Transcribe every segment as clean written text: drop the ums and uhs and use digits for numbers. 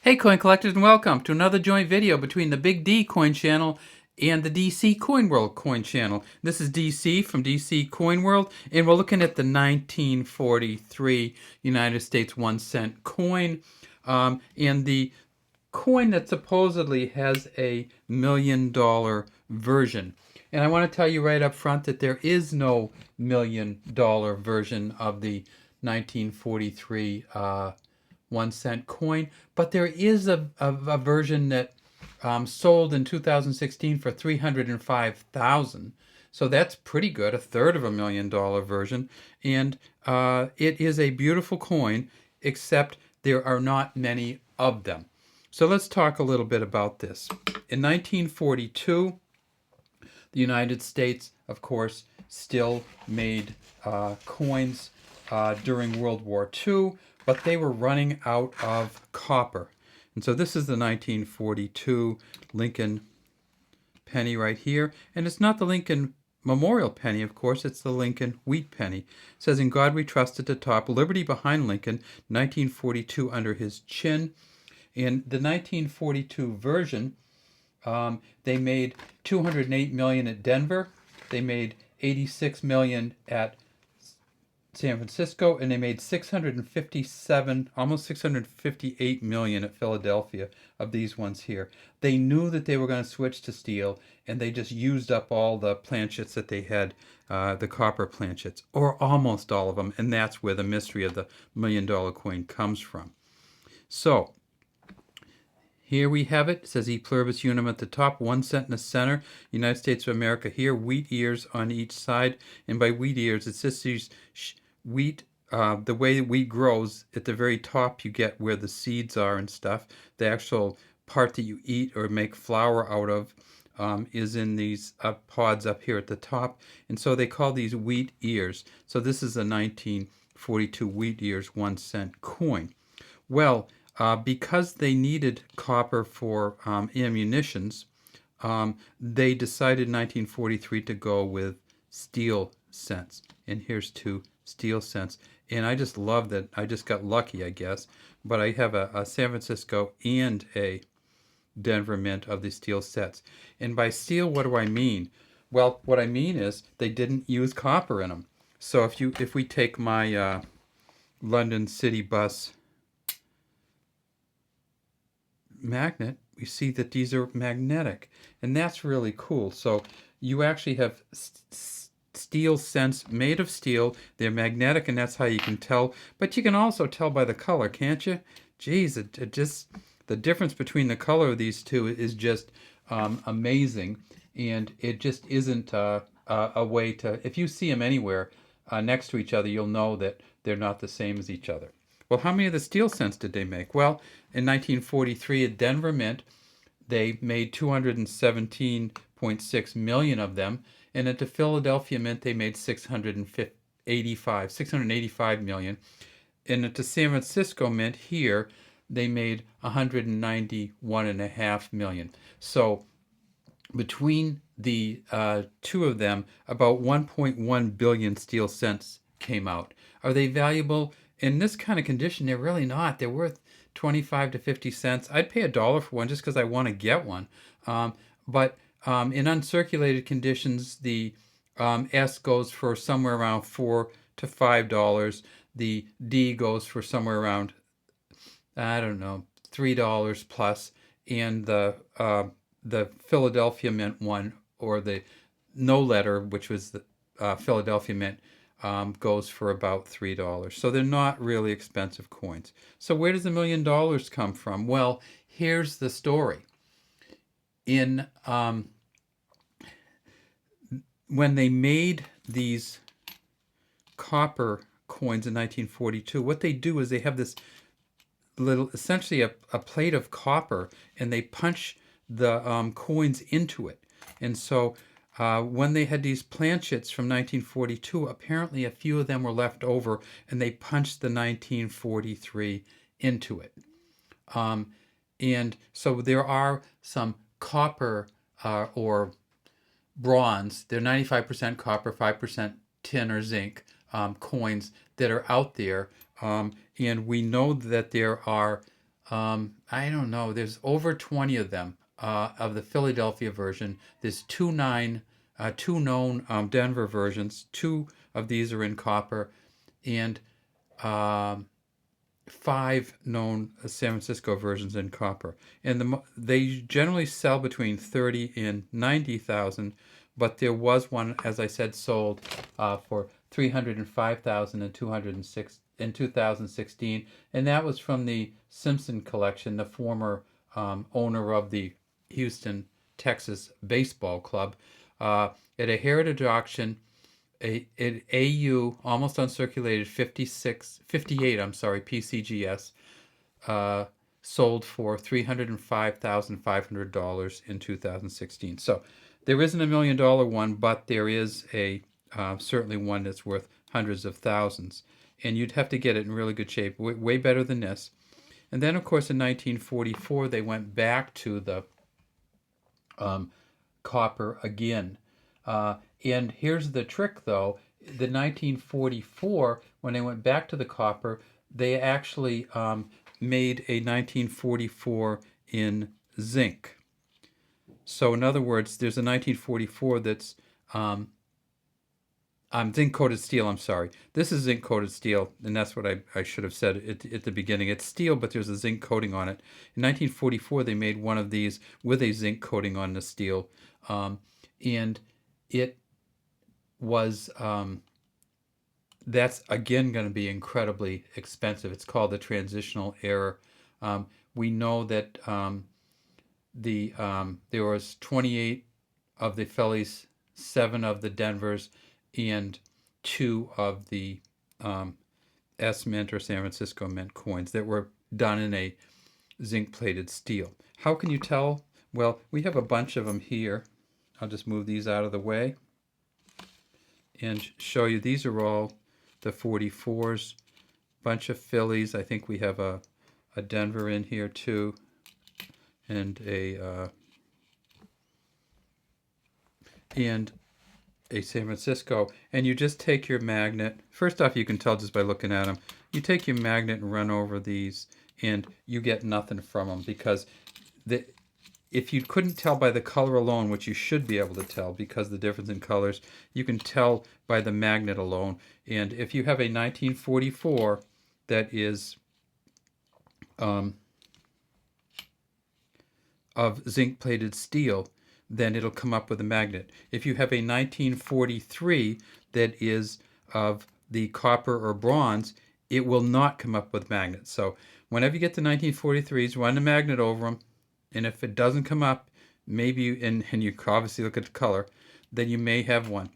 Hey coin collectors, and welcome to another joint video between the Big D coin channel and the DC Coin World coin channel. This is DC from DC Coin World, and we're looking at the 1943 United States 1 cent coin, and the coin that supposedly has a $1 million version. And I want to tell you right up front that there is no $1 million version of the 1943 1 cent coin, but there is a version that sold in 2016 for $305,000. So that's pretty good, a third of $1 million version. And it is a beautiful coin, except there are not many of them. So let's talk a little bit about this. In 1942, the United States, of course, still made coins during World War II, but they were running out of copper. And so this is the 1942 Lincoln penny right here. And it's not the Lincoln Memorial penny, of course, it's the Lincoln wheat penny. It says, "In God we trust" at the top, "Liberty behind Lincoln, 1942 under his chin." In the 1942 version, they made 208 million at Denver. They made 86 million at San Francisco, and they made 657, almost 658 million at Philadelphia of these ones here. They knew that they were going to switch to steel, and they just used up all the planchets that they had, the copper planchets, or almost all of them, and that's where the mystery of the $1 million coin comes from. So here we have it. It says E pluribus unum at the top, 1 cent in the center, United States of America here, wheat ears on each side. And by wheat ears, it's just these wheat, the way wheat grows, at the very top you get where the seeds are and stuff. The actual part that you eat or make flour out of is in these pods up here at the top. And so they call these wheat ears. So this is a 1942 wheat ears 1 cent coin. Well, because they needed copper for ammunitions, they decided in 1943 to go with steel cents. And here's 2 steel cents. And I just love that. I just got lucky, I guess. But I have a San Francisco and a Denver mint of the steel sets. And by steel, what do I mean? Well, what I mean is they didn't use copper in them. So if we take my London City bus magnet, we see that these are magnetic, and that's really cool. So you actually have steel cents made of steel. They're magnetic, and that's how you can tell. But you can also tell by the color, can't you? Geez, it just, the difference between the color of these two is just amazing, and it just isn't a way to, if you see them anywhere next to each other, you'll know that they're not the same as each other. Well, how many of the steel cents did they make? Well, in 1943 at Denver Mint, they made 217.6 million of them, and at the Philadelphia Mint, they made 685 million. And at the San Francisco Mint here, they made 191.5 million. So between the two of them, about 1.1 billion steel cents came out. Are they valuable? In this kind of condition, they're really not. They're worth 25 to 50 cents. I'd pay $1 for one just because I want to get one. But in uncirculated conditions, the S goes for somewhere around $4 to $5. The D goes for somewhere around, I don't know, $3 plus, and the Philadelphia Mint one, or the no letter, which was the Philadelphia Mint, goes for about $3. So they're not really expensive coins. So where does $1 million come from? Well, here's the story. In when they made these copper coins in 1942, what they do is they have this little, essentially a plate of copper, and they punch the coins into it. And so when they had these planchets from 1942, apparently a few of them were left over, and they punched the 1943 into it. And so there are some copper or bronze, they're 95% copper, 5% tin or zinc coins that are out there. And we know that there are I don't know. There's over 20 of them of the Philadelphia version. There's two known Denver versions. Two of these are in copper, and um, five known San Francisco versions in copper. And they generally sell between 30 and 90,000, but there was one, as I said, sold for 305,000 and 206 in 2016, and that was from the Simpson collection, the former owner of the Houston, Texas baseball club, at a heritage auction. An AU almost uncirculated 58, I'm sorry, PCGS, uh, sold for $305,500 in 2016. So there isn't $1 million one, but there is a certainly one that's worth hundreds of thousands. And you'd have to get it in really good shape, way better than this. And then, of course, in 1944, they went back to the copper again. And here's the trick, though. The 1944, when they went back to the copper, they actually made a 1944 in zinc. So in other words, there's a 1944 that's zinc coated steel. I'm sorry. This is zinc coated steel, and that's what I should have said at the beginning. It's steel, but there's a zinc coating on it. In 1944, they made one of these with a zinc coating on the steel, and it was that's again going to be incredibly expensive. It's called the transitional error. We know that there was 28 of the Phillies, 7 of the Denvers, and 2 of the S Mint or San Francisco Mint coins that were done in a zinc-plated steel. How can you tell? Well, we have a bunch of them here. I'll just move these out of the way and show you. These are all the 44s. Bunch of Phillies. I think we have a Denver in here too, and a San Francisco. And you just take your magnet. First off, you can tell just by looking at them. You take your magnet and run over these, and you get nothing from them, because if you couldn't tell by the color alone, which you should be able to tell because of the difference in colors, you can tell by the magnet alone. And if you have a 1944 that is of zinc-plated steel, then it'll come up with a magnet. If you have a 1943 that is of the copper or bronze, it will not come up with magnets. So whenever you get the 1943s, run the magnet over them, and if it doesn't come up, maybe and you obviously look at the color, then you may have one.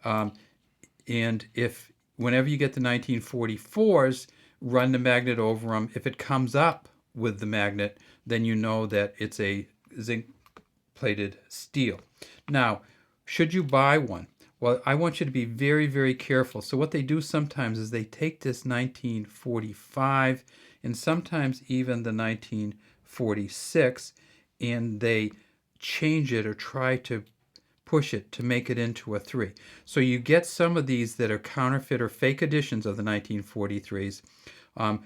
And if whenever you get the 1944s, run the magnet over them. If it comes up with the magnet, then you know that it's a zinc-plated steel. Now, should you buy one? Well, I want you to be very, very careful. So what they do sometimes is they take this 1945 and sometimes even the 1946, and they change it or try to push it to make it into a 3. So you get some of these that are counterfeit or fake editions of the 1943s,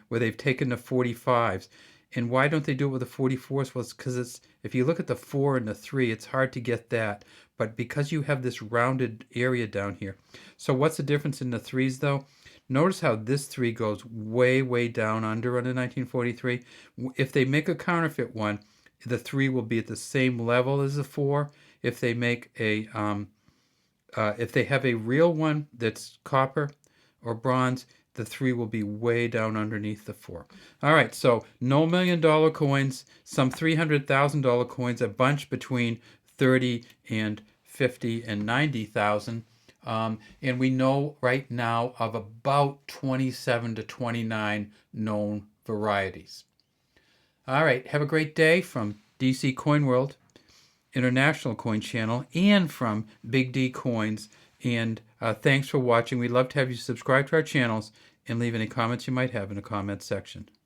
where they've taken the 45s. And why don't they do it with the 44s? Well, it's because if you look at the 4 and the 3, it's hard to get that. But because you have this rounded area down here. So what's the difference in the 3s, though? Notice how this 3 goes way, way down under on the 1943. If they make a counterfeit one, the 3 will be at the same level as the 4. If they make a, if they have a real one that's copper or bronze, the 3 will be way down underneath the 4. All right, so no $1 million coins, some $300,000 coins, a bunch between 30 and 50 and 90,000. And we know right now of about 27 to 29 known varieties. All right, have a great day from DC Coin World, International Coin Channel, and from Big D Coins. And thanks for watching. We'd love to have you subscribe to our channels and leave any comments you might have in the comments section.